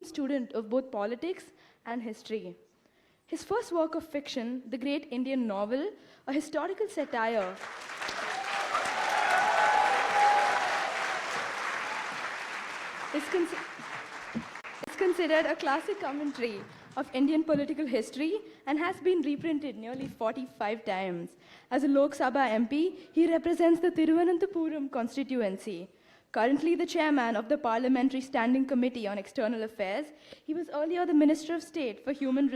student of both politics and history. His first work of fiction, the great Indian novel, a historical satire, is considered a classic commentary of Indian political history and has been reprinted nearly 45 times. As a Lok Sabha MP, he represents the Thiruvananthapuram constituency. Currently the chairman of the Parliamentary Standing Committee on External Affairs, he was earlier the Minister of State for Human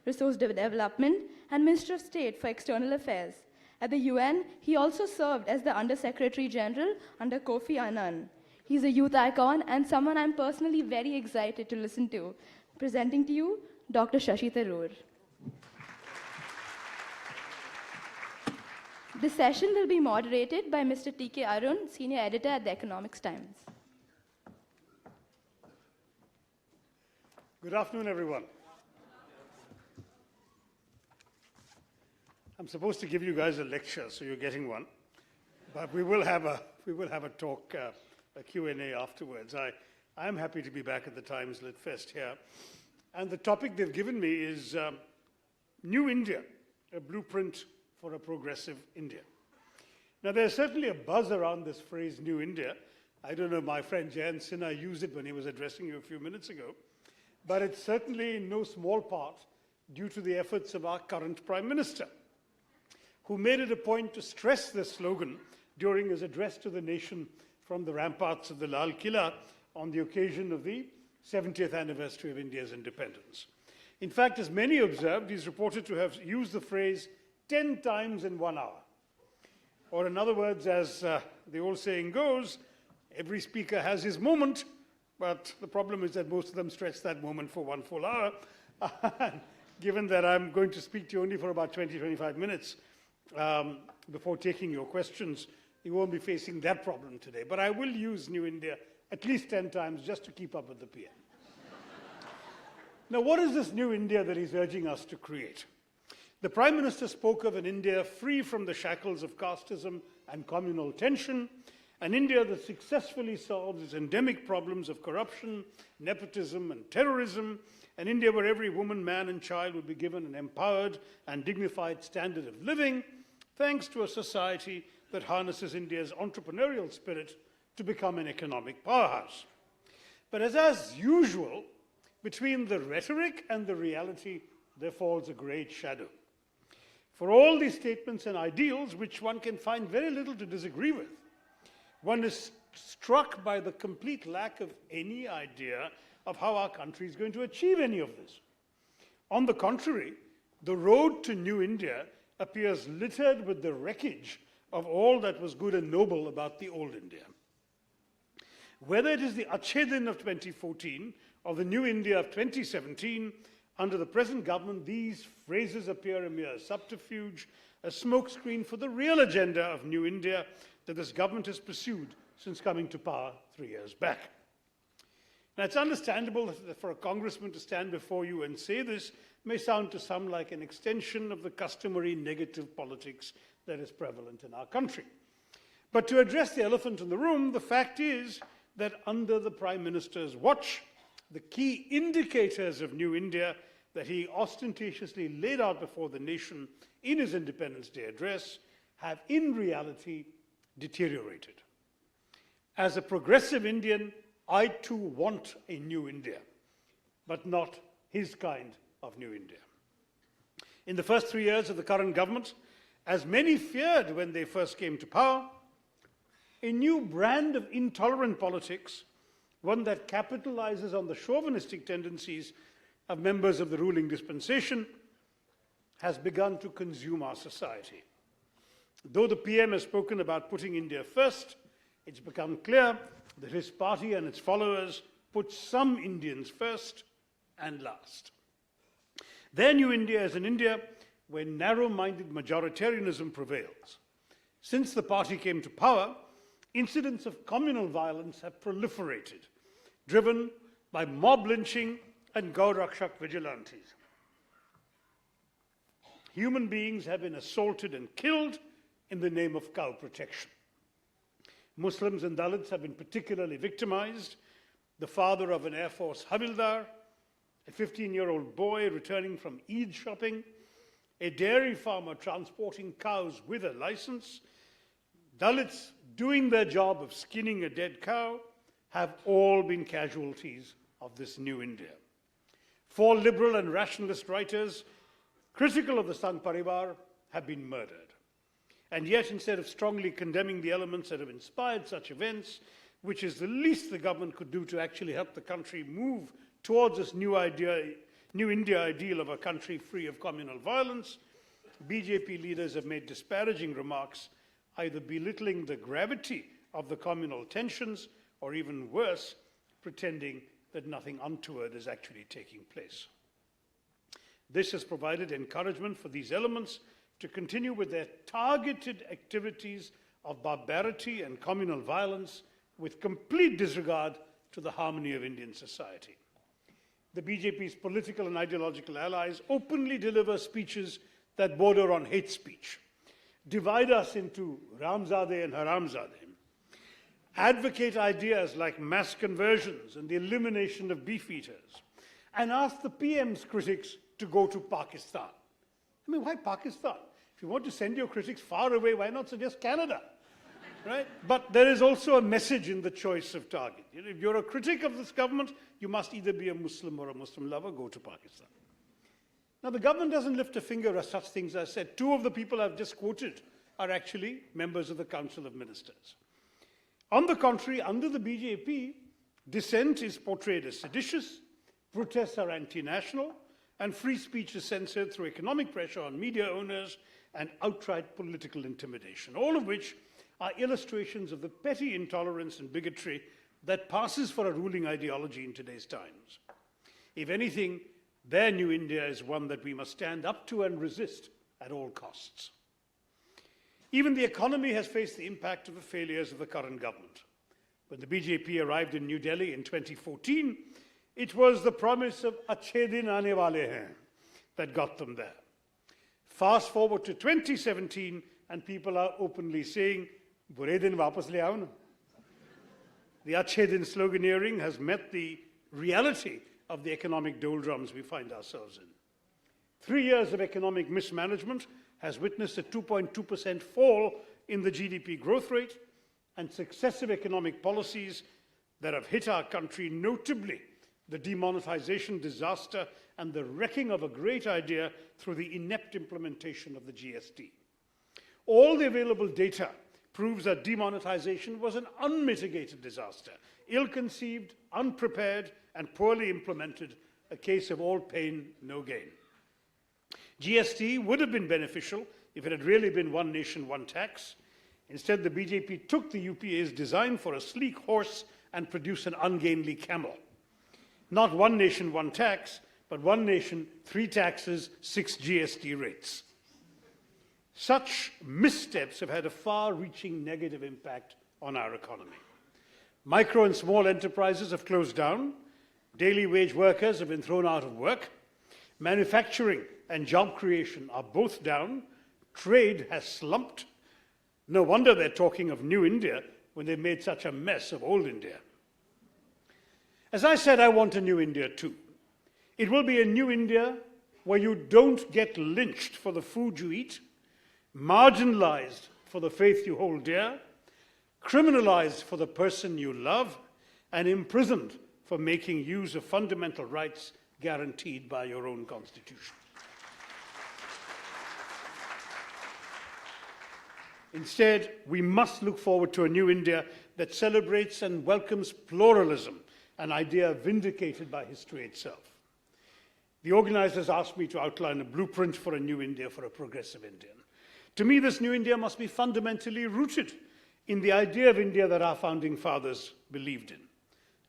Resource Development and Minister of State for External Affairs. At the UN, he also served as the Under Secretary General under Kofi Annan. He's a youth icon and someone I'm personally very excited to listen to. Presenting to you, Dr. Shashi Tharoor. This session will be moderated by Mr. TK Arun, Senior Editor at the Economics Times. Good afternoon, everyone. I'm supposed to give you guys a lecture, so you're getting one. But we will have a talk, a Q&A afterwards. I am happy to be back at the Times Lit Fest here. And the topic they've given me is New India, a blueprint for a progressive India. Now, there's certainly a buzz around this phrase, New India. I don't know, my friend Jayant Sinha used it when he was addressing you a few minutes ago. But it's certainly in no small part due to the efforts of our current Prime Minister, who made it a point to stress this slogan during his address to the nation from the ramparts of the Lal Killa on the occasion of the 70th anniversary of India's independence. In fact, as many observed, he's reported to have used the phrase 10 times in 1 hour. Or in other words, as the old saying goes, every speaker has his moment, but the problem is that most of them stretch that moment for 1 full hour. Given that I'm going to speak to you only for about 20-25 minutes before taking your questions, you won't be facing that problem today. But I will use New India at least 10 times just to keep up with the PM. Now, what is this New India that he's urging us to create? The Prime Minister spoke of an India free from the shackles of casteism and communal tension, an India that successfully solves its endemic problems of corruption, nepotism, and terrorism, an India where every woman, man, and child would be given an empowered and dignified standard of living, thanks to a society that harnesses India's entrepreneurial spirit to become an economic powerhouse. But as usual, between the rhetoric and the reality, there falls a great shadow. For all these statements and ideals, which one can find very little to disagree with, one is struck by the complete lack of any idea of how our country is going to achieve any of this. On the contrary, the road to New India appears littered with the wreckage of all that was good and noble about the old India. Whether it is the Achhe Din of 2014 or the New India of 2017, under the present government, these phrases appear a mere subterfuge, a smokescreen for the real agenda of New India that this government has pursued since coming to power 3 years back. Now, it's understandable that for a congressman to stand before you and say this may sound to some like an extension of the customary negative politics that is prevalent in our country. But to address the elephant in the room, the fact is that under the Prime Minister's watch, the key indicators of New India that he ostentatiously laid out before the nation in his Independence Day address have in reality deteriorated. As a progressive Indian, I too want a new India, but not his kind of New India. In the first 3 years of the current government, as many feared when they first came to power, a new brand of intolerant politics, one that capitalizes on the chauvinistic tendencies of members of the ruling dispensation, has begun to consume our society. Though the PM has spoken about putting India first, it's become clear that his party and its followers put some Indians first and last. Their New India is an India where narrow-minded majoritarianism prevails. Since the party came to power, incidents of communal violence have proliferated, driven by mob lynching and Gaurakshak vigilantes. Human beings have been assaulted and killed in the name of cow protection. Muslims and Dalits have been particularly victimized. The father of an Air Force Havildar a 15-year-old boy returning from Eid shopping, a dairy farmer transporting cows with a license, Dalits doing their job of skinning a dead cow, have all been casualties of this new India. 4 liberal and rationalist writers critical of the Sangh Parivar have been murdered. And yet, instead of strongly condemning the elements that have inspired such events, which is the least the government could do to actually help the country move towards this new India ideal of a country free of communal violence, BJP leaders have made disparaging remarks, either belittling the gravity of the communal tensions or even worse, pretending that nothing untoward is actually taking place. This has provided encouragement for these elements to continue with their targeted activities of barbarity and communal violence with complete disregard to the harmony of Indian society. The BJP's political and ideological allies openly deliver speeches that border on hate speech, divide us into Ramzadeh and Haramzadeh, advocate ideas like mass conversions and the elimination of beef eaters, and ask the PM's critics to go to Pakistan. I mean, why Pakistan? If you want to send your critics far away, why not suggest Canada? Right? But there is also a message in the choice of target. You know, if you're a critic of this government, you must either be a Muslim or a Muslim lover, go to Pakistan. Now, the government doesn't lift a finger at such things as said. 2 of the people I've just quoted are actually members of the Council of Ministers. On the contrary, under the BJP, dissent is portrayed as seditious, protests are anti-national, and free speech is censored through economic pressure on media owners and outright political intimidation, all of which are illustrations of the petty intolerance and bigotry that passes for a ruling ideology in today's times. If anything, their new India is one that we must stand up to and resist at all costs. Even the economy has faced the impact of the failures of the current government. When the BJP arrived in New Delhi in 2014, it was the promise of "Achhe din aane wale hain" that got them there. Fast forward to 2017, and people are openly saying, "Bure din wapas le aao na." The "Achhe din" sloganeering has met the reality of the economic doldrums we find ourselves in. 3 years of economic mismanagement has witnessed a 2.2% fall in the GDP growth rate, and successive economic policies that have hit our country, notably the demonetization disaster and the wrecking of a great idea through the inept implementation of the GST. All the available data proves that demonetization was an unmitigated disaster, ill-conceived, unprepared, and poorly implemented, a case of all pain, no gain. GST would have been beneficial if it had really been one nation, one tax. Instead, the BJP took the UPA's design for a sleek horse and produced an ungainly camel. Not one nation, one tax, but one nation, 3 taxes, 6 GST rates. Such missteps have had a far-reaching negative impact on our economy. Micro and small enterprises have closed down. Daily wage workers have been thrown out of work. Manufacturing and job creation are both down. Trade has slumped. No wonder they're talking of New India when they made such a mess of old India. As I said, I want a new India too. It will be a new India where you don't get lynched for the food you eat, marginalized for the faith you hold dear, criminalized for the person you love, and imprisoned for making use of fundamental rights guaranteed by your own constitution. Instead, we must look forward to a new India that celebrates and welcomes pluralism, an idea vindicated by history itself. The organizers asked me to outline a blueprint for a new India, for a progressive Indian. To me, this new India must be fundamentally rooted in the idea of India that our founding fathers believed in.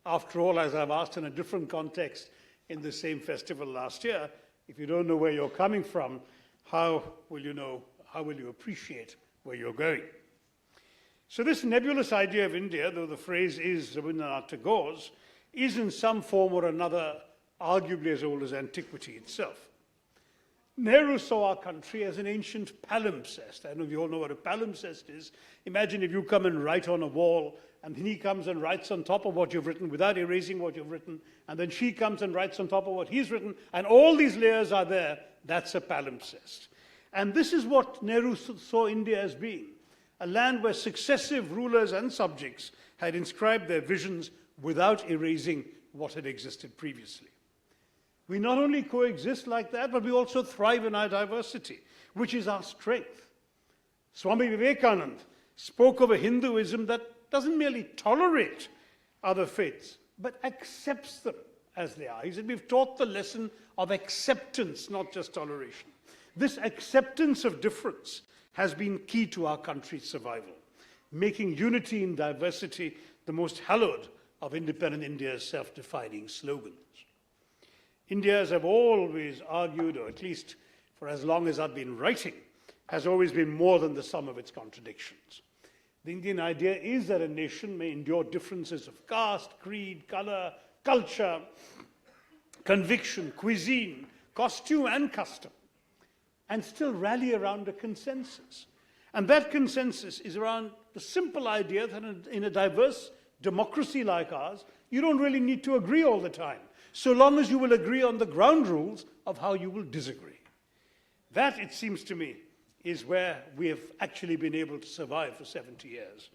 After all, as I've asked in a different context in the same festival last year, if you don't know where you're coming from, how will you appreciate where you're going? So this nebulous idea of India, though the phrase is Rabindranath Tagore's, is in some form or another arguably as old as antiquity itself. Nehru saw our country as an ancient palimpsest. I know you all know what a palimpsest is. Imagine if you come and write on a wall and then he comes and writes on top of what you've written without erasing what you've written, and then she comes and writes on top of what he's written, and all these layers are there. That's a palimpsest. And this is what Nehru saw India as being, a land where successive rulers and subjects had inscribed their visions without erasing what had existed previously. We not only coexist like that, but we also thrive in our diversity, which is our strength. Swami Vivekananda spoke of a Hinduism that doesn't merely tolerate other faiths, but accepts them as they are. He said, we've taught the lesson of acceptance, not just toleration. This acceptance of difference has been key to our country's survival, making unity in diversity the most hallowed of independent India's self-defining slogans. India, as I've always argued, or at least for as long as I've been writing, has always been more than the sum of its contradictions. The Indian idea is that a nation may endure differences of caste, creed, color, culture, conviction, cuisine, costume, and custom, and still rally around a consensus. And that consensus is around the simple idea that in a diverse democracy like ours, you don't really need to agree all the time, so long as you will agree on the ground rules of how you will disagree. That, it seems to me, is where we have actually been able to survive for 70 years.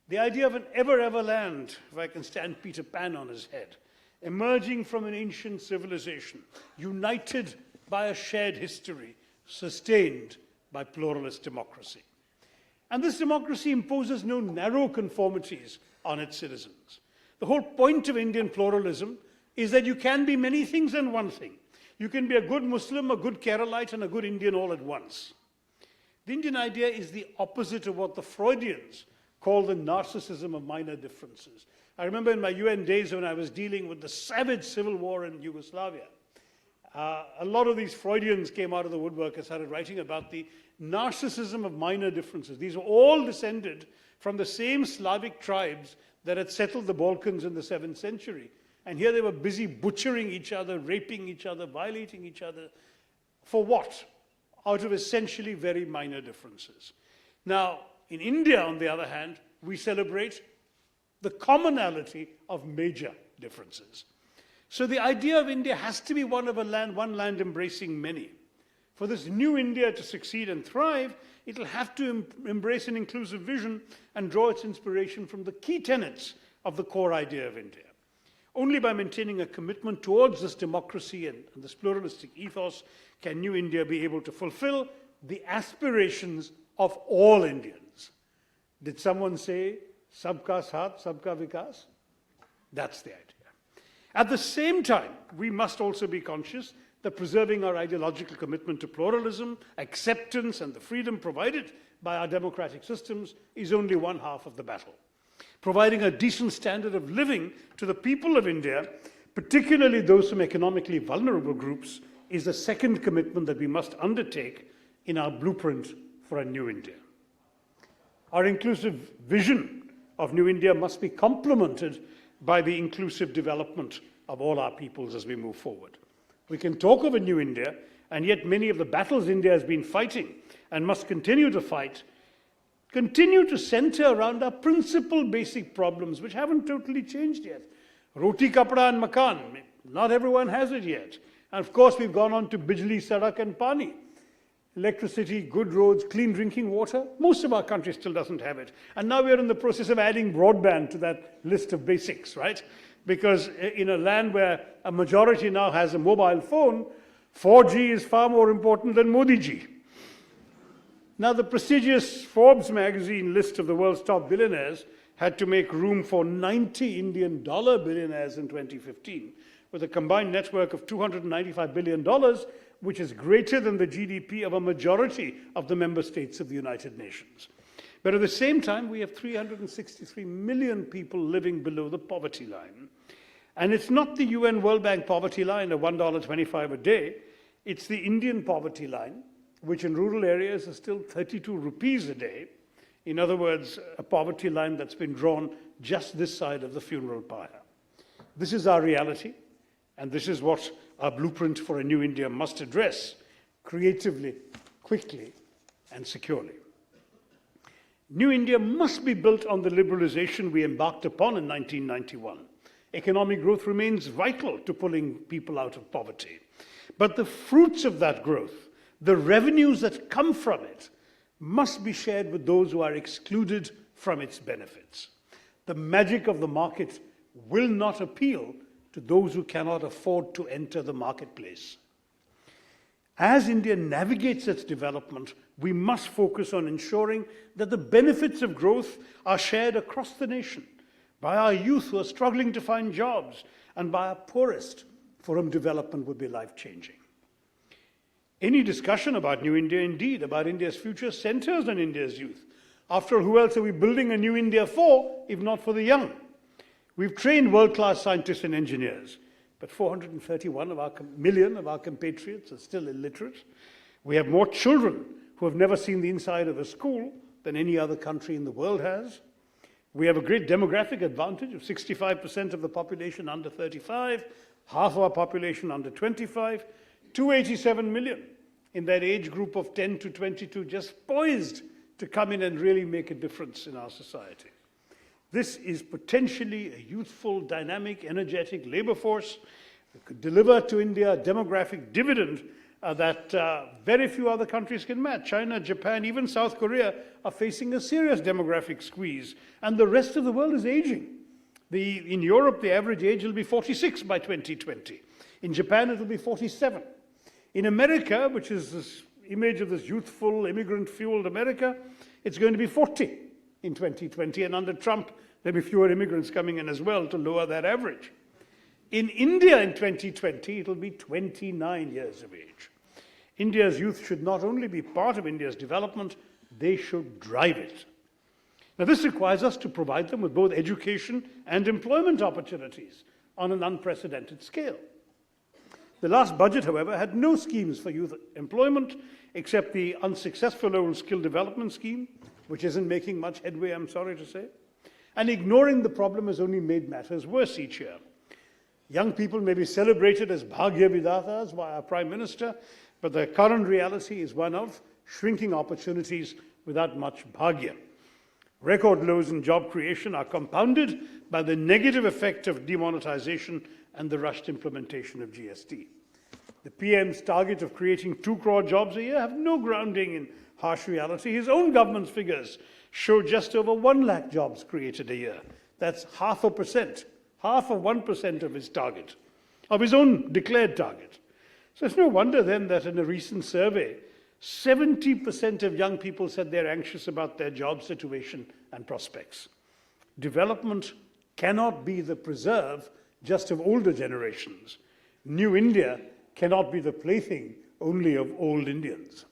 The idea of an ever land, if I can stand Peter Pan on his head, emerging from an ancient civilization, united by a shared history, sustained by pluralist democracy. And this democracy imposes no narrow conformities on its citizens. The whole point of Indian pluralism is that you can be many things and one thing. You can be a good Muslim, a good Keralite, and a good Indian all at once. The Indian idea is the opposite of what the Freudians call the narcissism of minor differences. I remember in my UN days when I was dealing with the savage civil war in Yugoslavia, a lot of these Freudians came out of the woodwork and started writing about the narcissism of minor differences. These were all descended from the same Slavic tribes that had settled the Balkans in the 7th century. And here they were busy butchering each other, raping each other, violating each other. For what? Out of essentially very minor differences. Now, in India, on the other hand, we celebrate the commonality of major differences. So the idea of India has to be one land embracing many. For this new India to succeed and thrive, it'll have to embrace an inclusive vision and draw its inspiration from the key tenets of the core idea of India. Only by maintaining a commitment towards this democracy and this pluralistic ethos can New India be able to fulfill the aspirations of all Indians. Did someone say, Sabka Saath, Sabka Vikas? That's the idea. At the same time, we must also be conscious that preserving our ideological commitment to pluralism, acceptance, and the freedom provided by our democratic systems is only one half of the battle. Providing a decent standard of living to the people of India, particularly those from economically vulnerable groups, is the second commitment that we must undertake in our blueprint for a new India. Our inclusive vision of New India must be complemented by the inclusive development of all our peoples as we move forward. We can talk of a new India, and yet many of the battles India has been fighting and must continue to fight continue to center around our principal basic problems, which haven't totally changed yet. Roti, kapda, and makan. Not everyone has it yet. And of course, we've gone on to bijli, sadak, and pani. Electricity, good roads, clean drinking water. Most of our country still doesn't have it. And now we're in the process of adding broadband to that list of basics, right? Because in a land where a majority now has a mobile phone, 4G is far more important than Modi ji. Now, the prestigious Forbes magazine list of the world's top billionaires had to make room for 90 Indian dollar billionaires in 2015, with a combined net worth of $295 billion, which is greater than the GDP of a majority of the member states of the United Nations. But at the same time, we have 363 million people living below the poverty line. And it's not the UN World Bank poverty line of $1.25 a day, it's the Indian poverty line, which in rural areas is still 32 rupees a day. In other words, a poverty line that's been drawn just this side of the funeral pyre. This is our reality, and this is what our blueprint for a new India must address creatively, quickly, and securely. New India must be built on the liberalization we embarked upon in 1991. Economic growth remains vital to pulling people out of poverty. But the fruits of that growth, the revenues that come from it, must be shared with those who are excluded from its benefits. The magic of the market will not appeal to those who cannot afford to enter the marketplace. As India navigates its development, we must focus on ensuring that the benefits of growth are shared across the nation by our youth who are struggling to find jobs and by our poorest for whom development would be life-changing. Any discussion about New India, indeed, about India's future, centers on India's youth. After all, who else are we building a new India for, if not for the young? We've trained world-class scientists and engineers, but 431 million of our compatriots are still illiterate. We have more children who have never seen the inside of a school than any other country in the world has. We have a great demographic advantage of 65% of the population under 35, half of our population under 25, 287 million in that age group of 10 to 22, just poised to come in and really make a difference in our society. This is potentially a youthful, dynamic, energetic labor force that could deliver to India a demographic dividend that very few other countries can match. China, Japan, even South Korea are facing a serious demographic squeeze, and the rest of the world is aging. In Europe, the average age will be 46 by 2020. In Japan, it will be 47. In America, which is this image of this youthful, immigrant-fueled America, it's going to be 40 in 2020, and under Trump, there'll be fewer immigrants coming in as well to lower that average. In India in 2020, it'll be 29 years of age. India's youth should not only be part of India's development, they should drive it. Now, this requires us to provide them with both education and employment opportunities on an unprecedented scale. The last budget, however, had no schemes for youth employment except the unsuccessful old skill development scheme, which isn't making much headway, I'm sorry to say. And ignoring the problem has only made matters worse each year. Young people may be celebrated as Bhagya Vidatas by our Prime Minister, but the current reality is one of shrinking opportunities without much Bhagya. Record lows in job creation are compounded by the negative effect of demonetization and the rushed implementation of GST. The PM's target of creating 2 crore jobs a year have no grounding in harsh reality. His own government's figures show just over 1 lakh jobs created a year. That's 0.5%, half of 1% of his target, of his own declared target. So it's no wonder then that in a recent survey, 70% of young people said they're anxious about their job situation and prospects. Development cannot be the preserve just of older generations. New India cannot be the plaything only of old Indians.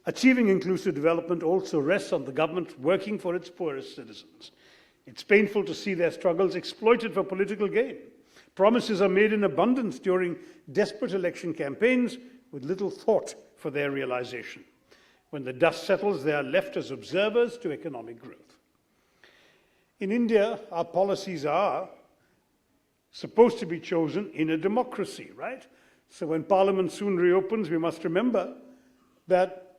Achieving inclusive development also rests on the government working for its poorest citizens. It's painful to see their struggles exploited for political gain. Promises are made in abundance during desperate election campaigns with little thought for their realization. When the dust settles, they are left as observers to economic growth. In India, our policies are supposed to be chosen in a democracy, right? So when Parliament soon reopens, we must remember that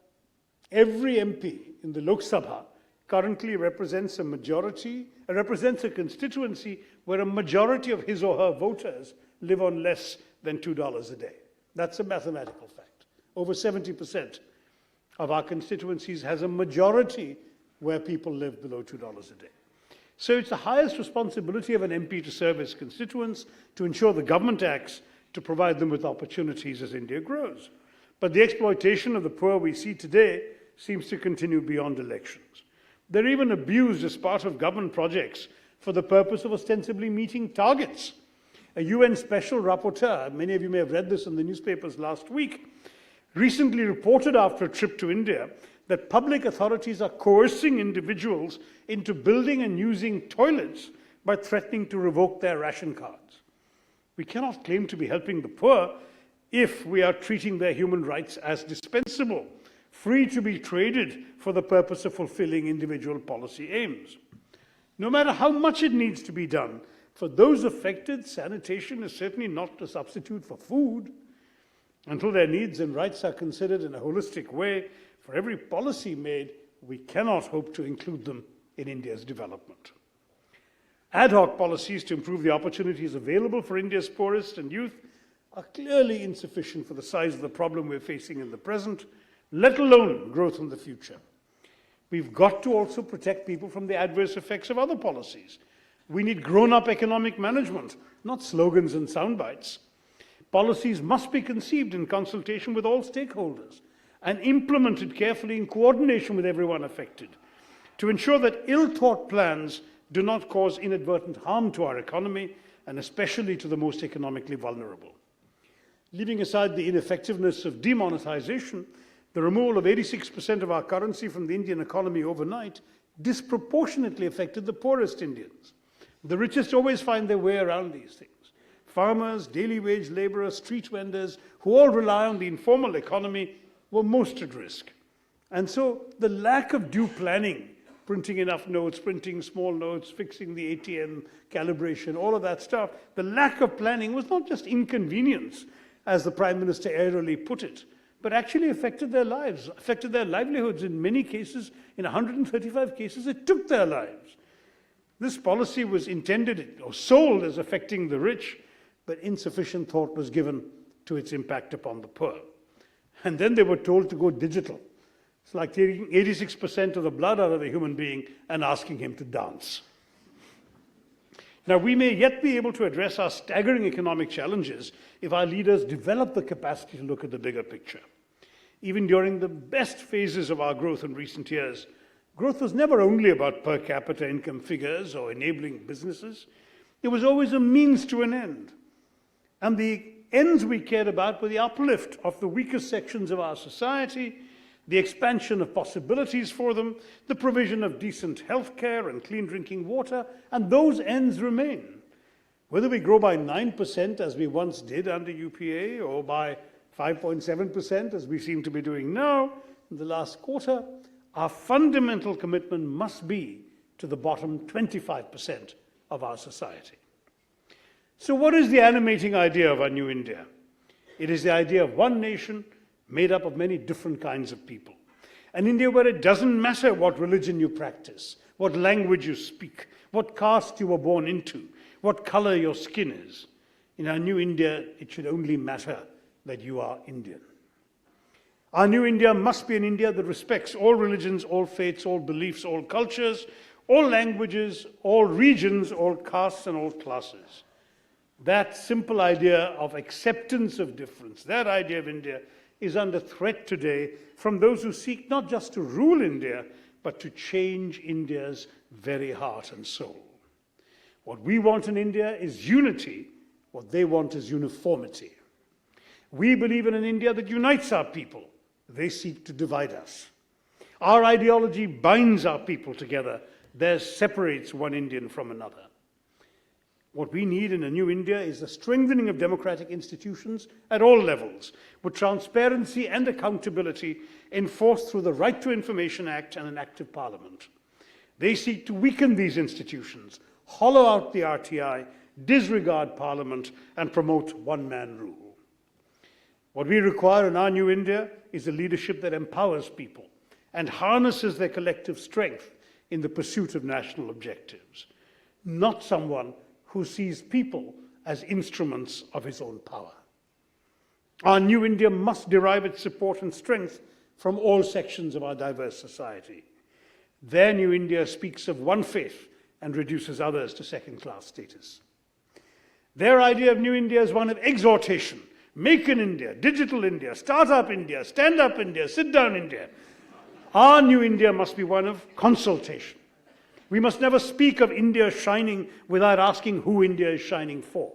every MP in the Lok Sabha currently represents a constituency where a majority of his or her voters live on less than $2 a day. That's a mathematical fact. Over 70% of our constituencies has a majority where people live below $2 a day. So it's the highest responsibility of an MP to serve his constituents, to ensure the government acts to provide them with opportunities as India grows. But the exploitation of the poor we see today seems to continue beyond elections. They're even abused as part of government projects for the purpose of ostensibly meeting targets. A UN Special Rapporteur, many of you may have read this in the newspapers last week, recently reported after a trip to India that public authorities are coercing individuals into building and using toilets by threatening to revoke their ration cards. We cannot claim to be helping the poor if we are treating their human rights as dispensable, free to be traded for the purpose of fulfilling individual policy aims. No matter how much it needs to be done, for those affected, sanitation is certainly not a substitute for food. Until their needs and rights are considered in a holistic way, for every policy made, we cannot hope to include them in India's development. Ad hoc policies to improve the opportunities available for India's poorest and youth are clearly insufficient for the size of the problem we're facing in the present, let alone growth in the future. We've got to also protect people from the adverse effects of other policies. We need grown-up economic management, not slogans and sound bites. Policies must be conceived in consultation with all stakeholders and implemented carefully in coordination with everyone affected to ensure that ill-thought plans do not cause inadvertent harm to our economy and especially to the most economically vulnerable. Leaving aside the ineffectiveness of demonetization, the removal of 86% of our currency from the Indian economy overnight disproportionately affected the poorest Indians. The richest always find their way around these things. Farmers, daily wage laborers, street vendors, who all rely on the informal economy, were most at risk. And so the lack of due planning, printing enough notes, printing small notes, fixing the ATM calibration, all of that stuff, the lack of planning was not just inconvenience, as the Prime Minister airily put it, but actually affected their lives, affected their livelihoods. In many cases, in 135 cases, it took their lives. This policy was intended or sold as affecting the rich, but insufficient thought was given to its impact upon the poor. And then they were told to go digital. It's like taking 86% of the blood out of a human being and asking him to dance. Now, we may yet be able to address our staggering economic challenges if our leaders develop the capacity to look at the bigger picture. Even during the best phases of our growth in recent years, growth was never only about per capita income figures or enabling businesses. It was always a means to an end. And the ends we cared about were the uplift of the weakest sections of our society, the expansion of possibilities for them, the provision of decent health care and clean drinking water, and those ends remain. Whether we grow by 9% as we once did under UPA or by 5.7% as we seem to be doing now in the last quarter, our fundamental commitment must be to the bottom 25% of our society. So what is the animating idea of our new India? It is the idea of one nation made up of many different kinds of people. An India where it doesn't matter what religion you practice, what language you speak, what caste you were born into, what color your skin is. In our new India, it should only matter that you are Indian. Our new India must be an India that respects all religions, all faiths, all beliefs, all cultures, all languages, all regions, all castes, and all classes. That simple idea of acceptance of difference, that idea of India, is under threat today from those who seek not just to rule India, but to change India's very heart and soul. What we want in India is unity. What they want is uniformity. We believe in an India that unites our people. They seek to divide us. Our ideology binds our people together. Theirs separates one Indian from another. What we need in a new India is the strengthening of democratic institutions at all levels, with transparency and accountability enforced through the Right to Information Act and an active parliament. They seek to weaken these institutions, hollow out the RTI, disregard parliament, and promote one-man rule. What we require in our new India is a leadership that empowers people and harnesses their collective strength in the pursuit of national objectives, not someone who sees people as instruments of his own power. Our new India must derive its support and strength from all sections of our diverse society. Their new India speaks of one faith and reduces others to second-class status. Their idea of new India is one of exhortation. Make in India, digital India, start-up India, stand-up India, sit-down India. Our new India must be one of consultation. We must never speak of India shining without asking who India is shining for.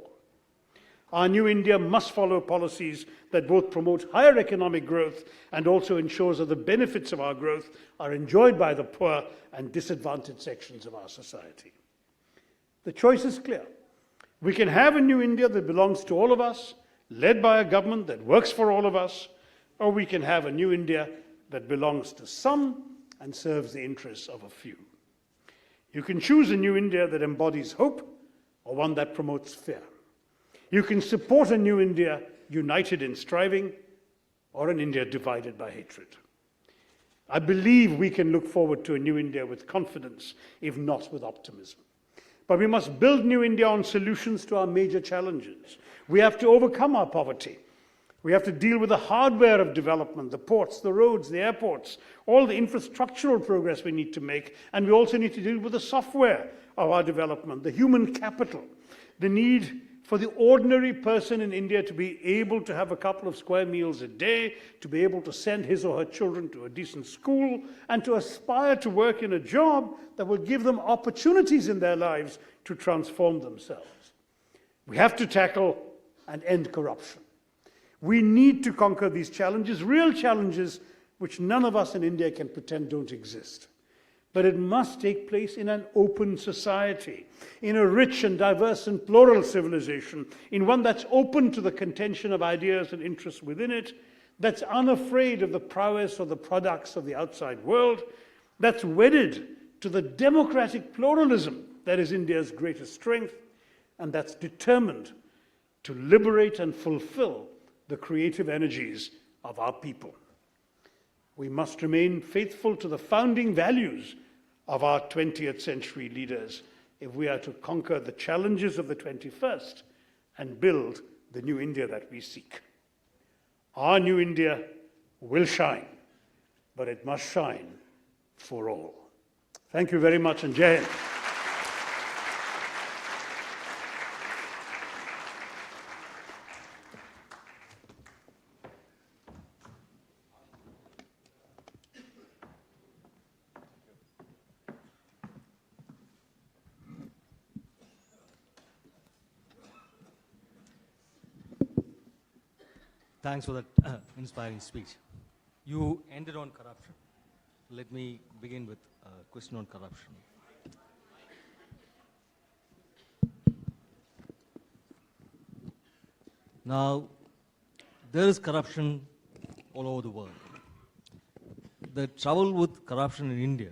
Our new India must follow policies that both promote higher economic growth and also ensures that the benefits of our growth are enjoyed by the poor and disadvantaged sections of our society. The choice is clear. We can have a new India that belongs to all of us, led by a government that works for all of us, or we can have a new India that belongs to some and serves the interests of a few. You can choose a new India that embodies hope or one that promotes fear. You can support a new India united in striving or an India divided by hatred. I believe we can look forward to a new India with confidence, if not with optimism. But we must build New India on solutions to our major challenges. We have to overcome our poverty. We have to deal with the hardware of development, the ports, the roads, the airports, all the infrastructural progress we need to make. And we also need to deal with the software of our development, the human capital, the need for the ordinary person in India to be able to have a couple of square meals a day, to be able to send his or her children to a decent school, and to aspire to work in a job that will give them opportunities in their lives to transform themselves. We have to tackle and end corruption. We need to conquer these challenges, real challenges which none of us in India can pretend don't exist. But it must take place in an open society, in a rich and diverse and plural civilization, in one that's open to the contention of ideas and interests within it, that's unafraid of the prowess or the products of the outside world, that's wedded to the democratic pluralism that is India's greatest strength, and that's determined to liberate and fulfill the creative energies of our people. We must remain faithful to the founding values of our 20th century leaders if we are to conquer the challenges of the 21st and build the new India that we seek. Our new India will shine, but it must shine for all. Thank you very much, and Jai Hind. Thanks for that inspiring speech. You ended on corruption. Let me begin with a question on corruption. Now, there is corruption all over the world. The trouble with corruption in India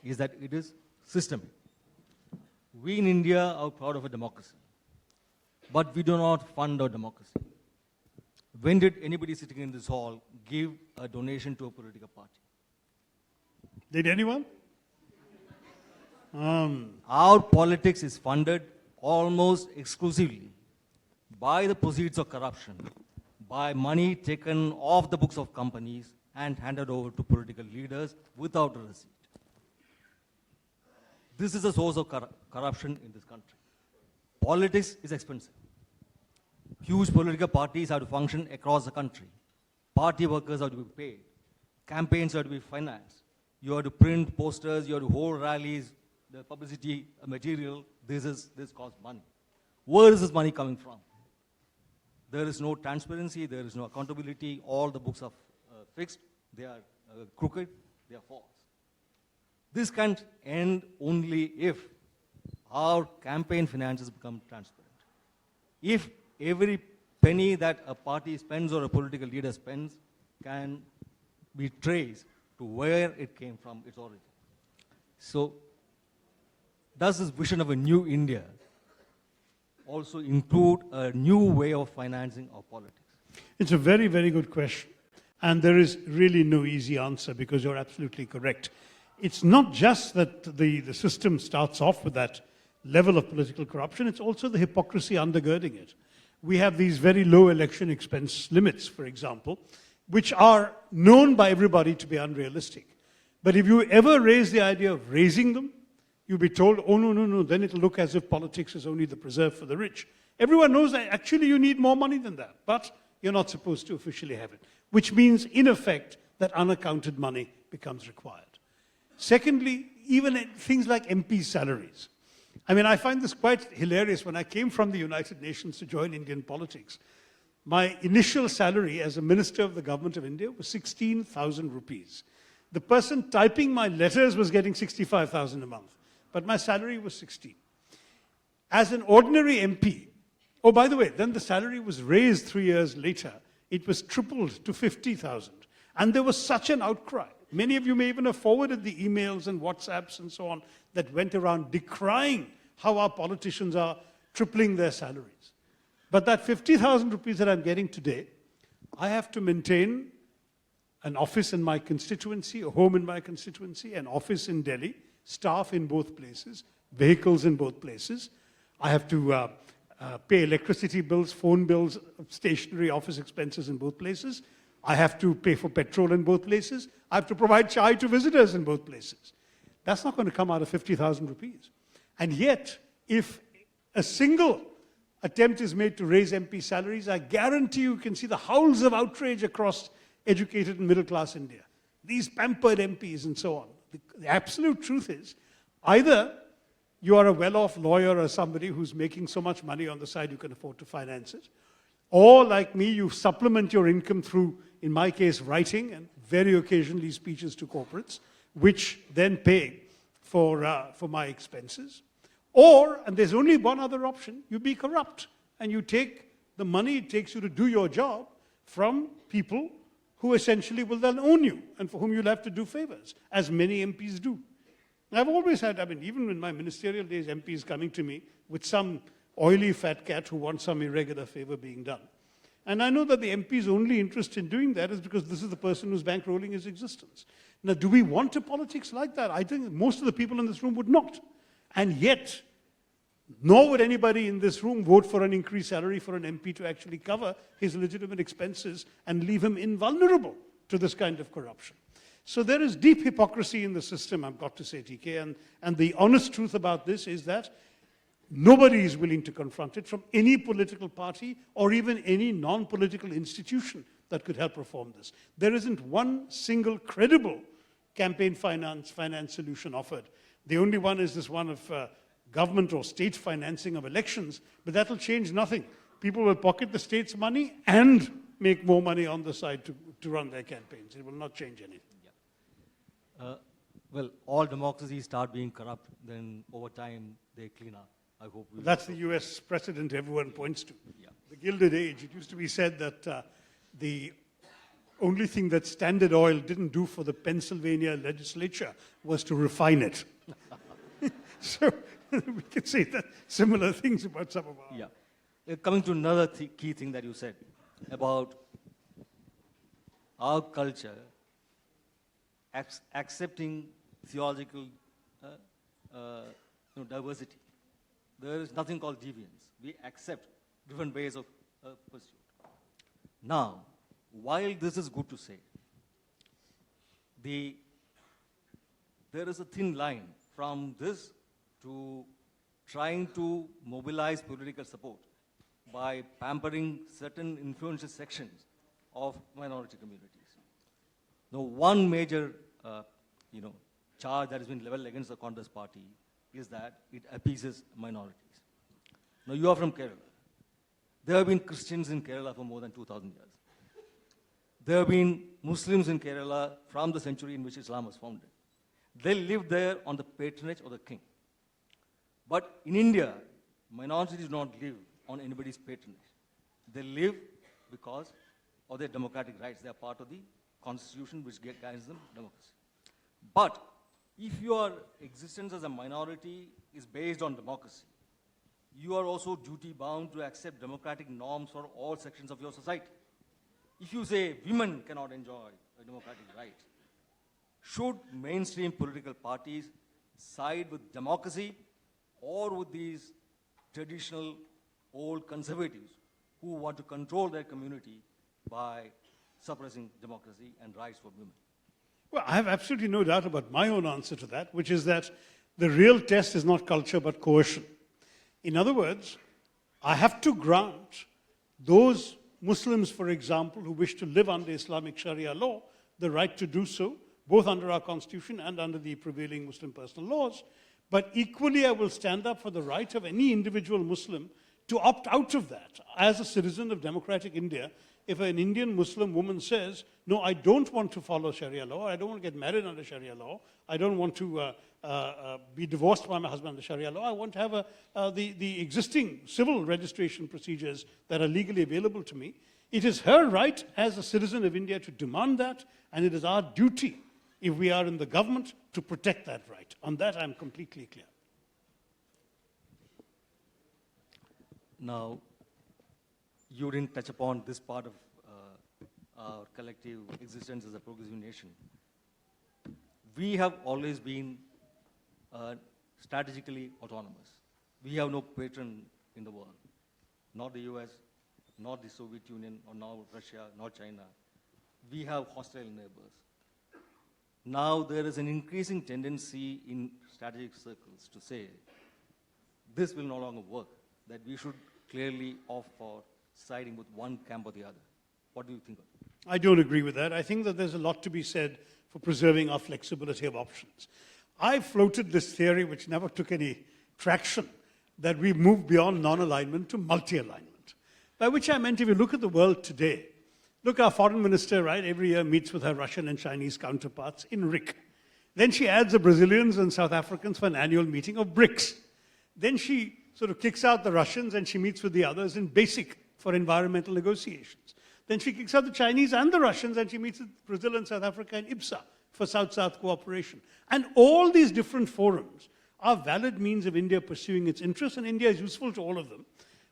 is that it is systemic. We in India are proud of a democracy, but we do not fund our democracy. When did anybody sitting in this hall give a donation to a political party? Did anyone? Our politics is funded almost exclusively by the proceeds of corruption, by money taken off the books of companies and handed over to political leaders without a receipt. This is a source of corruption in this country. Politics is expensive. Huge political parties have to function across the country. Party workers have to be paid. Campaigns have to be financed. You have to print posters, you have to hold rallies, the publicity material. This costs money. Where is this money coming from? There is no transparency, there is no accountability. All the books are fixed, they are crooked, they are false. This can end only if our campaign finances become transparent. If every penny that a party spends or a political leader spends can be traced to where it came from, its origin. So, does this vision of a new India also include a new way of financing our politics? It's a very, very good question. And there is really no easy answer, because you're absolutely correct. It's not just that the system starts off with that level of political corruption, it's also the hypocrisy undergirding it. We have these very low election expense limits, for example, which are known by everybody to be unrealistic. But if you ever raise the idea of raising them, you'll be told, oh, no, then it'll look as if politics is only the preserve for the rich. Everyone knows that actually you need more money than that, but you're not supposed to officially have it, which means, in effect, that unaccounted money becomes required. Secondly, even things like MP salaries. I mean, I find this quite hilarious. When I came from the United Nations to join Indian politics, my initial salary as a minister of the government of India was 16,000 rupees. The person typing my letters was getting 65,000 a month, but my salary was 16. As an ordinary MP, oh, by the way, then the salary was raised 3 years later. It was tripled to 50,000. And there was such an outcry. Many of you may even have forwarded the emails and WhatsApps and so on that went around decrying how our politicians are tripling their salaries. But that 50,000 rupees that I'm getting today, I have to maintain an office in my constituency, a home in my constituency, an office in Delhi, staff in both places, vehicles in both places. I have to pay electricity bills, phone bills, stationery, office expenses in both places. I have to pay for petrol in both places. I have to provide chai to visitors in both places. That's not going to come out of 50,000 rupees. And yet, if a single attempt is made to raise MP salaries, I guarantee you can see the howls of outrage across educated and middle-class India. These pampered MPs and so on. The absolute truth is, either you are a well-off lawyer or somebody who's making so much money on the side you can afford to finance it, or like me, you supplement your income through, in my case, writing and very occasionally speeches to corporates, which then pay for my expenses. Or, and there's only one other option, you be corrupt and you take the money it takes you to do your job from people who essentially will then own you and for whom you'll have to do favors, as many MPs do. I've always had, I mean, even in my ministerial days, MPs coming to me with some oily fat cat who wants some irregular favor being done. And I know that the MP's only interest in doing that is because this is the person who's bankrolling his existence. Now, do we want a politics like that? I think most of the people in this room would not. And yet, nor would anybody in this room vote for an increased salary for an MP to actually cover his legitimate expenses and leave him invulnerable to this kind of corruption. So there is deep hypocrisy in the system, I've got to say, TK, and the honest truth about this is that nobody is willing to confront it from any political party or even any non-political institution that could help reform this. There isn't one single credible campaign finance solution offered. The only one is this one of government or state financing of elections, but that'll change nothing. People will pocket the state's money and make more money on the side to run their campaigns. It will not change anything. Yeah. Well, all democracies start being corrupt, then over time they clean up. I hope that's the US precedent everyone points to. Yeah. The Gilded Age. It used to be said that the only thing that Standard Oil didn't do for the Pennsylvania legislature was to refine it. So we can say that similar things about some of our... Yeah. Coming to another key thing that you said about our culture accepting theological diversity. There is nothing called deviance. We accept different ways of pursuit. Now, while this is good to say, there is a thin line from this to trying to mobilize political support by pampering certain influential sections of minority communities. Now, one major charge that has been leveled against the Congress party is that it appeases minorities. Now, you are from Kerala. There have been Christians in Kerala for more than 2,000 years. There have been Muslims in Kerala from the century in which Islam was founded. They lived there on the patronage of the king. But in India, minorities do not live on anybody's patronage. They live because of their democratic rights. They are part of the constitution which guides them democracy. But if your existence as a minority is based on democracy, you are also duty-bound to accept democratic norms for all sections of your society. If you say women cannot enjoy a democratic right, should mainstream political parties side with democracy or with these traditional old conservatives who want to control their community by suppressing democracy and rights for women? Well, I have absolutely no doubt about my own answer to that, which is that the real test is not culture but coercion. In other words, I have to grant those Muslims, for example, who wish to live under Islamic Sharia law, the right to do so, both under our constitution and under the prevailing Muslim personal laws. But equally, I will stand up for the right of any individual Muslim to opt out of that. As a citizen of democratic India, if an Indian Muslim woman says, no, I don't want to follow Sharia law, I don't want to get married under Sharia law, I don't want to be divorced by my husband under Sharia law, I want to have the existing civil registration procedures that are legally available to me, it is her right as a citizen of India to demand that, and it is our duty, if we are in the government, to protect that right. On that, I'm completely clear. Now, you didn't touch upon this part of our collective existence as a progressive nation. We have always been strategically autonomous. We have no patron in the world, not the US, not the Soviet Union, or now Russia, not China. We have hostile neighbors. Now there is an increasing tendency in strategic circles to say, this will no longer work, that we should clearly opt for siding with one camp or the other. What do you think of it? I don't agree with that. I think that there's a lot to be said for preserving our flexibility of options. I floated this theory, which never took any traction, that we move beyond non-alignment to multi-alignment. By which I meant, if you look at the world today, look, our foreign minister, right, every year meets with her Russian and Chinese counterparts in RIC. Then she adds the Brazilians and South Africans for an annual meeting of BRICS. Then she sort of kicks out the Russians and she meets with the others in BASIC for environmental negotiations. Then she kicks out the Chinese and the Russians and she meets with Brazil and South Africa in IPSA for South-South cooperation. And all these different forums are valid means of India pursuing its interests, and India is useful to all of them,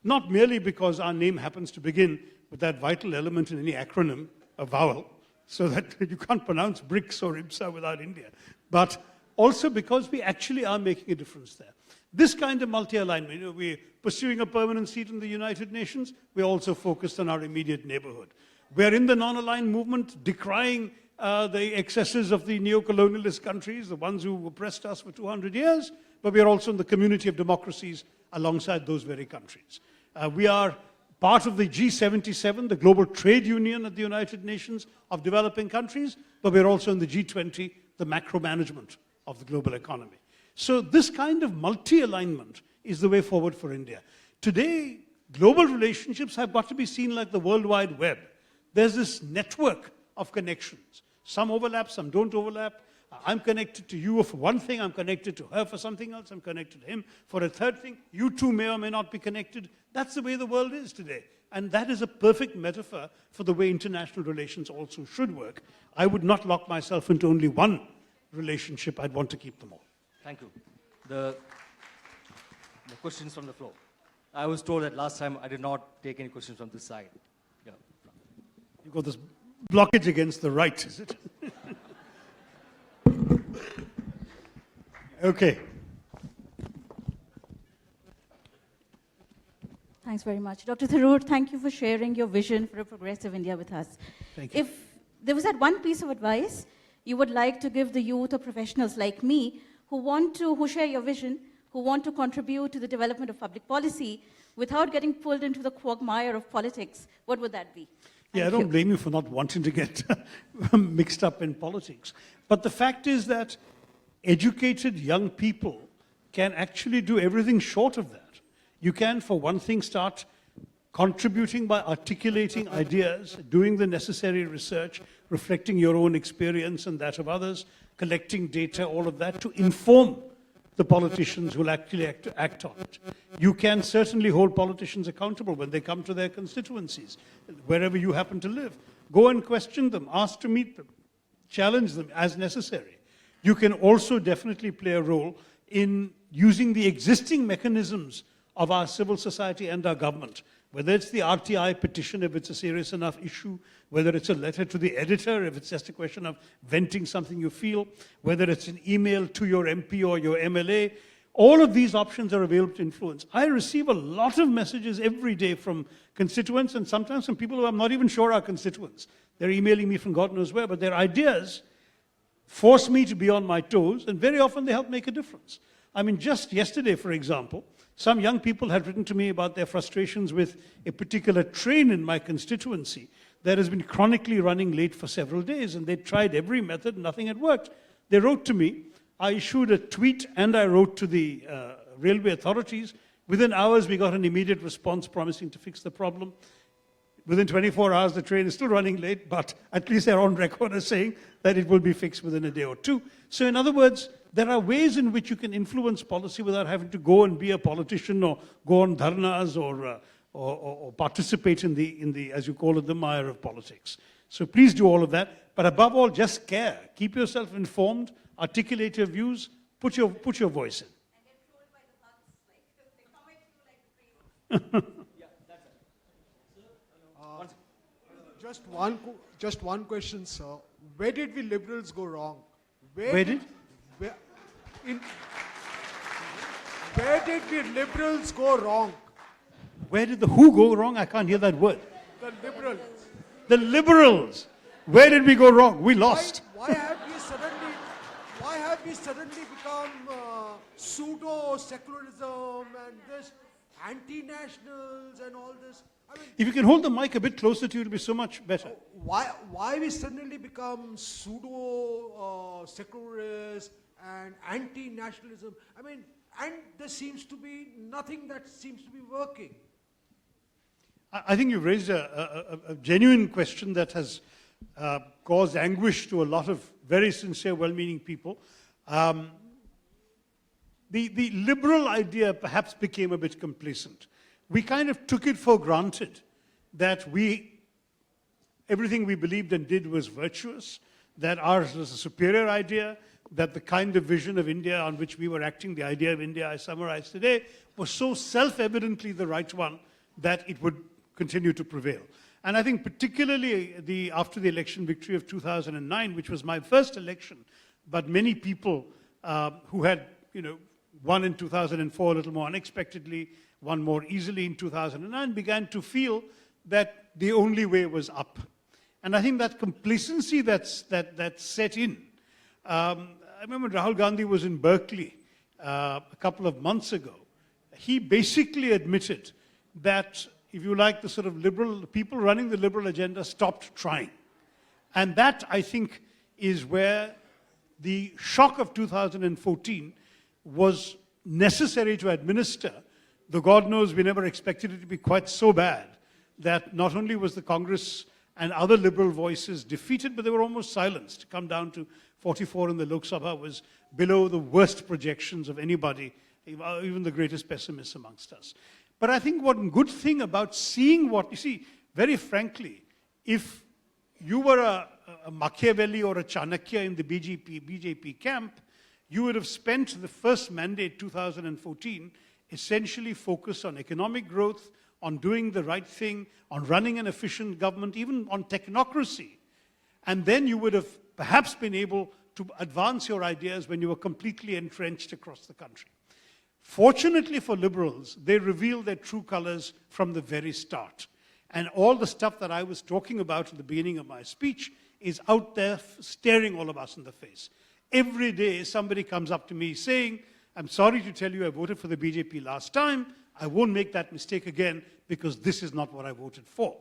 not merely because our name happens to begin with that vital element in any acronym, a vowel, so that you can't pronounce BRICS or IPSA without India, but also because we actually are making a difference there. This kind of multi-alignment, we're pursuing a permanent seat in the United Nations, we're also focused on our immediate neighborhood. We're in the non-aligned movement, decrying the excesses of the neo-colonialist countries, the ones who oppressed us for 200 years, but we're also in the community of democracies alongside those very countries. We are part of the G77, the global trade union at the United Nations of developing countries, but we're also in the G20, the macro management of the global economy. So this kind of multi-alignment is the way forward for India. Today, global relationships have got to be seen like the World Wide Web. There's this network of connections. Some overlap, some don't overlap. I'm connected to you for one thing, I'm connected to her for something else, I'm connected to him for a third thing. You two may or may not be connected. That's the way the world is today. And that is a perfect metaphor for the way international relations also should work. I would not lock myself into only one relationship. I'd want to keep them all. Thank you. The questions from the floor. I was told that last time I did not take any questions from this side. Yeah. You've got this blockage against the right, is it? Okay. Thanks very much. Dr. Tharoor, thank you for sharing your vision for a progressive India with us. Thank you. If there was that one piece of advice you would like to give the youth or professionals like me who share your vision, who want to contribute to the development of public policy without getting pulled into the quagmire of politics, what would that be? Yeah, I don't blame you for not wanting to get mixed up in politics. But the fact is that educated young people can actually do everything short of that. You can, for one thing, start contributing by articulating ideas, doing the necessary research, reflecting your own experience and that of others, collecting data, all of that, to inform the politicians who will actually act on it. You can certainly hold politicians accountable when they come to their constituencies, wherever you happen to live. Go and question them, ask to meet them, challenge them as necessary. You can also definitely play a role in using the existing mechanisms of our civil society and our government, whether it's the RTI petition if it's a serious enough issue, whether it's a letter to the editor if it's just a question of venting something you feel, whether it's an email to your MP or your MLA. All of these options are available to influence. I receive a lot of messages every day from constituents and sometimes from people who I'm not even sure are constituents. They're emailing me from God knows where, but their ideas force me to be on my toes, and very often they help make a difference. I mean, just yesterday, for example, some young people had written to me about their frustrations with a particular train in my constituency that has been chronically running late for several days, and they tried every method, nothing had worked. They wrote to me, I issued a tweet and I wrote to the railway authorities. Within hours, we got an immediate response promising to fix the problem. Within 24 hours, the train is still running late, but at least they're on record as saying that it will be fixed within a day or two. So in other words, there are ways in which you can influence policy without having to go and be a politician or go on dharnas or participate in the, as you call it, the mire of politics. So please do all of that, but above all, just care. Keep yourself informed, articulate your views, put your voice in. And get trolled by the bugs, like they comment you like the just one question, sir. Where did we liberals go wrong? Where did? Where, in, where did we liberals go wrong? Where did the who go wrong? I can't hear that word. The liberals. The liberals. Where did we go wrong? We lost. Why have we suddenly become pseudo-secularism and this anti-nationals and all this? I mean, If you can hold the mic a bit closer to you, it'll be so much better. why we suddenly become pseudo-secularists and anti-nationalism? I mean, and there seems to be nothing that seems to be working. I think you've raised a genuine question that has caused anguish to a lot of very sincere, well-meaning people. The liberal idea perhaps became a bit complacent. We kind of took it for granted that everything we believed and did was virtuous, that ours was a superior idea, that the kind of vision of India on which we were acting, the idea of India I summarized today, was so self-evidently the right one that it would continue to prevail. And I think particularly after the election victory of 2009, which was my first election, but many people who had won in 2004 a little more unexpectedly, won more easily in 2009, began to feel that the only way was up. And I think that complacency that set in. I remember Rahul Gandhi was in Berkeley a couple of months ago. He basically admitted that, if you like, the sort of the people running the liberal agenda stopped trying. And that, I think, is where the shock of 2014 was necessary to administer, though God knows we never expected it to be quite so bad, that not only was the Congress and other liberal voices defeated, but they were almost silenced. To come down to 44 in the Lok Sabha was below the worst projections of anybody, even the greatest pessimists amongst us. But I think one good thing about seeing you see, very frankly, if you were a Machiavelli or a Chanakya in the BJP camp, you would have spent the first mandate, 2014, essentially focused on economic growth, on doing the right thing, on running an efficient government, even on technocracy. And then you would have perhaps been able to advance your ideas when you were completely entrenched across the country. Fortunately for liberals, they revealed their true colors from the very start. And all the stuff that I was talking about at the beginning of my speech is out there staring all of us in the face. Every day somebody comes up to me saying, I'm sorry to tell you I voted for the BJP last time. I won't make that mistake again because this is not what I voted for.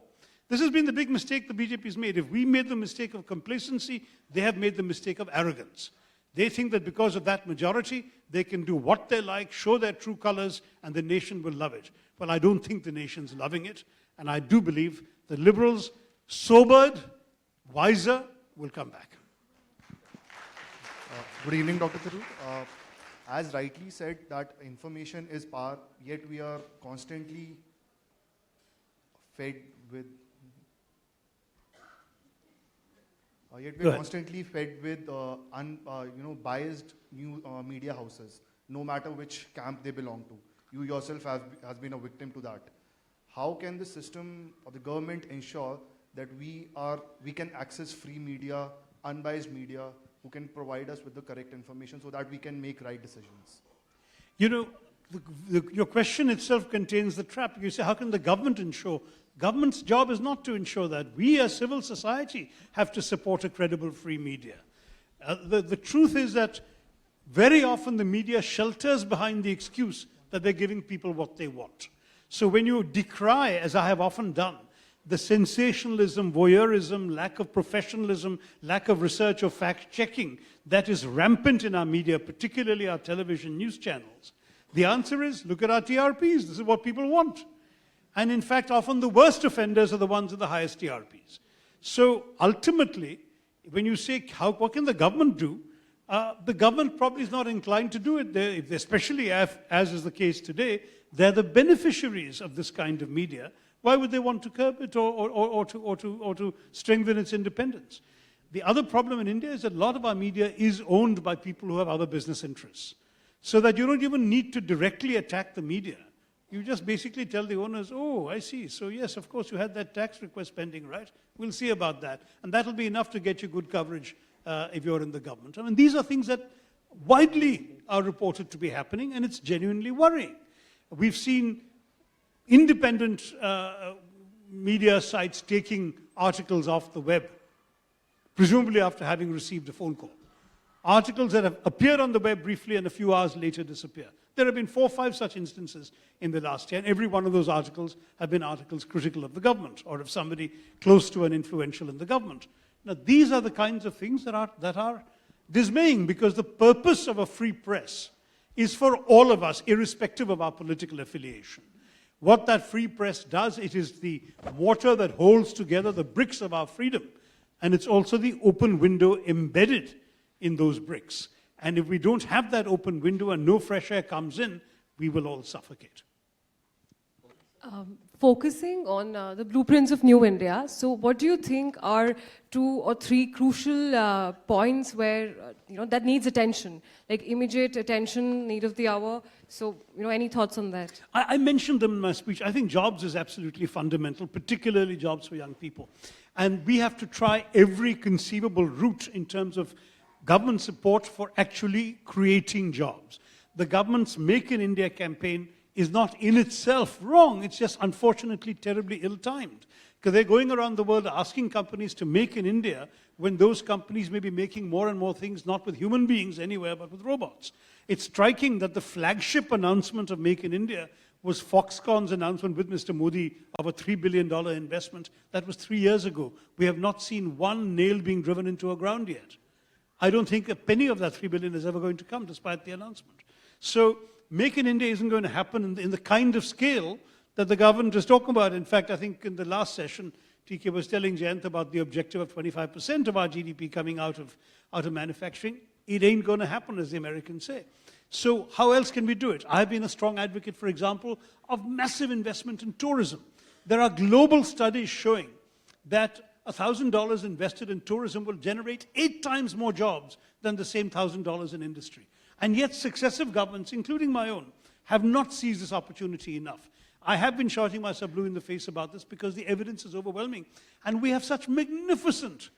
This has been the big mistake the BJP has made. If we made the mistake of complacency, they have made the mistake of arrogance. They think that because of that majority, they can do what they like, show their true colors, and the nation will love it. Well, I don't think the nation's loving it, and I do believe the liberals, sobered, wiser, will come back. Good evening, Dr. Tharoor. As rightly said, that information is power, yet we are constantly fed with biased media houses, no matter which camp they belong to. You yourself has been a victim to that. How can the system or the government ensure that we can access free media, unbiased media, who can provide us with the correct information so that we can make right decisions? You know, your question itself contains the trap. You say, how can the government ensure? Government's job is not to ensure that. We as civil society have to support a credible free media. The truth is that very often the media shelters behind the excuse that they're giving people what they want. So when you decry, as I have often done, the sensationalism, voyeurism, lack of professionalism, lack of research or fact-checking that is rampant in our media, particularly our television news channels, the answer is, look at our TRPs. This is what people want. And in fact, often the worst offenders are the ones with the highest TRPs. So ultimately, when you say, what can the government do? The government probably is not inclined to do it, especially as is the case today. They're the beneficiaries of this kind of media. Why would they want to curb it or to strengthen its independence? The other problem in India is that a lot of our media is owned by people who have other business interests. So that you don't even need to directly attack the media. You just basically tell the owners, oh, I see. So yes, of course, you had that tax request pending, right? We'll see about that. And that'll be enough to get you good coverage if you're in the government. I mean, these are things that widely are reported to be happening, and it's genuinely worrying. We've seen independent media sites taking articles off the web, presumably after having received a phone call. Articles that have appeared on the web briefly and a few hours later disappear. There have been 4 or 5 such instances in the last year, and every one of those articles have been articles critical of the government or of somebody close to and influential in the government. Now, these are the kinds of things that are dismaying, because the purpose of a free press is for all of us, irrespective of our political affiliation. What that free press does, it is the mortar that holds together the bricks of our freedom, and it's also the open window embedded in those bricks. And if we don't have that open window and no fresh air comes in, we will all suffocate. Focusing on the blueprints of New India, so what do you think are 2 or 3 crucial points where, that needs attention, like immediate attention, need of the hour? So, any thoughts on that? I mentioned them in my speech. I think jobs is absolutely fundamental, particularly jobs for young people. And we have to try every conceivable route in terms of government support for actually creating jobs. The government's Make in India campaign is not in itself wrong. It's just unfortunately terribly ill-timed, because they're going around the world asking companies to make in India when those companies may be making more and more things not with human beings anywhere but with robots. It's striking that the flagship announcement of Make in India was Foxconn's announcement with Mr. Modi of a $3 billion investment. That was 3 years ago. We have not seen one nail being driven into a ground yet. I don't think a penny of that $3 billion is ever going to come, despite the announcement. So Make in India isn't going to happen in the kind of scale that the government is talking about. In fact, I think in the last session, TK was telling Jayant about the objective of 25% of our GDP coming out of manufacturing. It ain't going to happen, as the Americans say. So how else can we do it? I've been a strong advocate, for example, of massive investment in tourism. There are global studies showing that $1,000 invested in tourism will generate 8 times more jobs than the same $1,000 in industry. And yet successive governments, including my own, have not seized this opportunity enough. I have been shouting myself blue in the face about this because the evidence is overwhelming. And we have such magnificent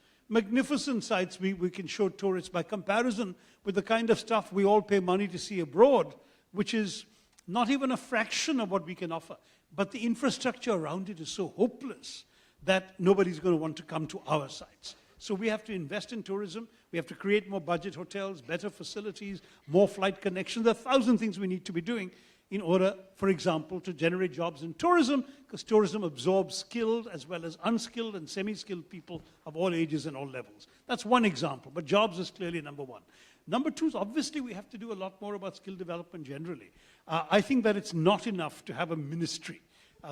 sites we can show tourists by comparison with the kind of stuff we all pay money to see abroad, which is not even a fraction of what we can offer. But the infrastructure around it is so hopeless that nobody's going to want to come to our sites. So we have to invest in tourism. We have to create more budget hotels, better facilities, more flight connections. There are 1,000 things we need to be doing in order, for example, to generate jobs in tourism, because tourism absorbs skilled as well as unskilled and semi-skilled people of all ages and all levels. That's one example, but jobs is clearly number one. Number two is obviously we have to do a lot more about skill development generally. I think that it's not enough to have a ministry.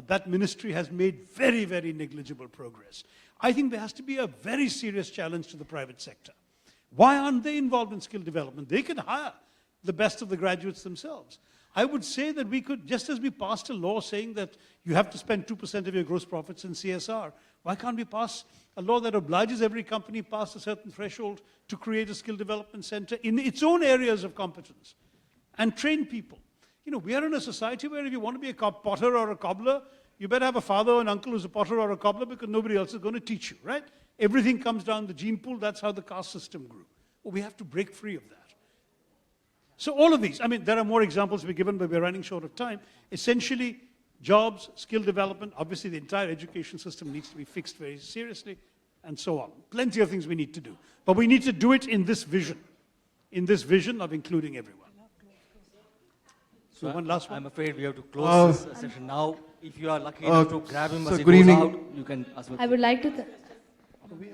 That ministry has made very, very negligible progress. I think there has to be a very serious challenge to the private sector. Why aren't they involved in skill development? They can hire the best of the graduates themselves. I would say that we could, just as we passed a law saying that you have to spend 2% of your gross profits in CSR, why can't we pass a law that obliges every company past a certain threshold to create a skill development center in its own areas of competence and train people? We are in a society where if you want to be a potter or a cobbler, you better have a father or an uncle who's a potter or a cobbler, because nobody else is going to teach you, right? Everything comes down the gene pool. That's how the caste system grew. Well, we have to break free of that. So all of these, there are more examples to be given, but we're running short of time. Essentially, jobs, skill development, obviously the entire education system needs to be fixed very seriously, and so on. Plenty of things we need to do. But we need to do it in this vision of including everyone. So one last one. I'm afraid we have to close this session now. If you are lucky enough to grab him as he good goes evening. out, you can ask him. I would like to...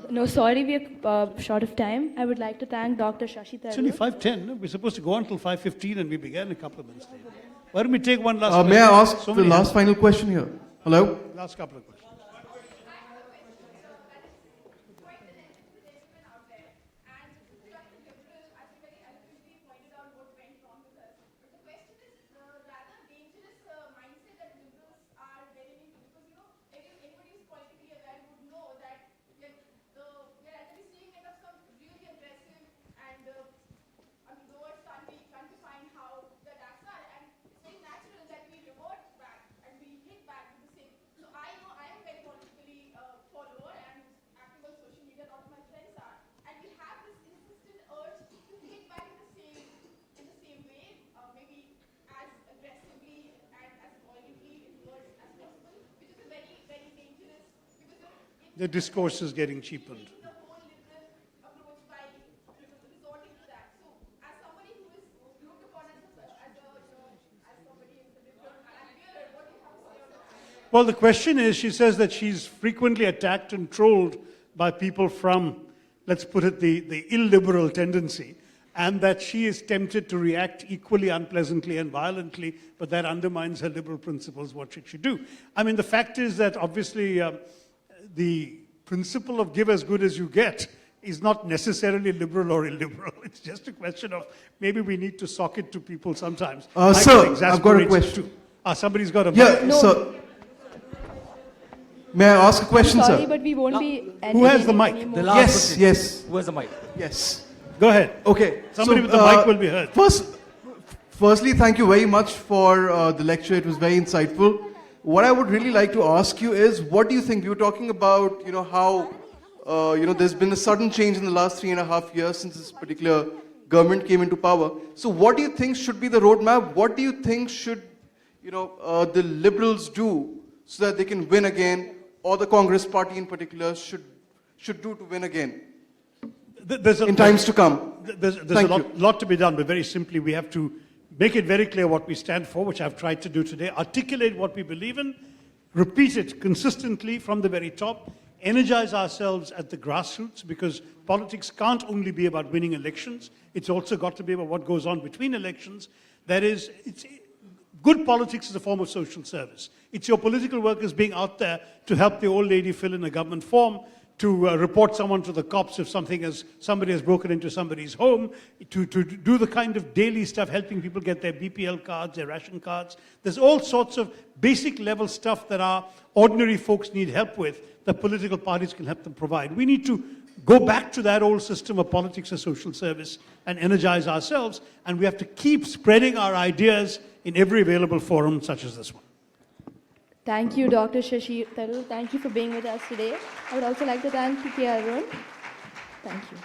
No, sorry, we are short of time. I would like to thank Dr. Shashi Tharoor. It's only 5:10. No? We're supposed to go on until 5:15, and we began a couple of minutes later. Why don't we take one last May I question? ask the last final question here? Hello? Last couple of questions. The discourse is getting cheapened. Well, the question is, she says that she's frequently attacked and trolled by people from, let's put it, the illiberal tendency, and that she is tempted to react equally unpleasantly and violently, but that undermines her liberal principles. What should she do? I mean, the fact is that obviously the principle of give as good as you get is not necessarily liberal or illiberal. It's just a question of maybe we need to sock it to people sometimes. Sir, I've got a question. Too. Somebody's got a Yeah, No. sir. May I ask a question, Sorry, sir? but we won't be. Who has the entertaining mic? anymore. The last Yes, question. yes, Who has the mic? yes. Go ahead. Okay. Somebody so, with the mic will be heard. Firstly, thank you very much for the lecture. It was very insightful. What I would really like to ask you is, what do you think? We were talking about, how, there's been a sudden change in the last 3.5 years since this particular government came into power. So what do you think should be the roadmap? What do you think should, the liberals do so that they can win again, or the Congress party in particular should do to win again in times to come? There's a lot to be done, but very simply, we have to make it very clear what we stand for, which I've tried to do today, articulate what we believe in, repeat it consistently from the very top, energize ourselves at the grassroots, because politics can't only be about winning elections. It's also got to be about what goes on between elections. That is, good politics is a form of social service. It's your political workers being out there to help the old lady fill in a government form, to report someone to the cops if somebody has broken into somebody's home, to do the kind of daily stuff, helping people get their BPL cards, their ration cards. There's all sorts of basic level stuff that our ordinary folks need help with, that political parties can help them provide. We need to go back to that old system of politics as social service and energize ourselves, and we have to keep spreading our ideas in every available forum such as this one. Thank you, Dr. Shashi Tharoor. Thank you for being with us today. I would also like to thank TK Arun. Thank you.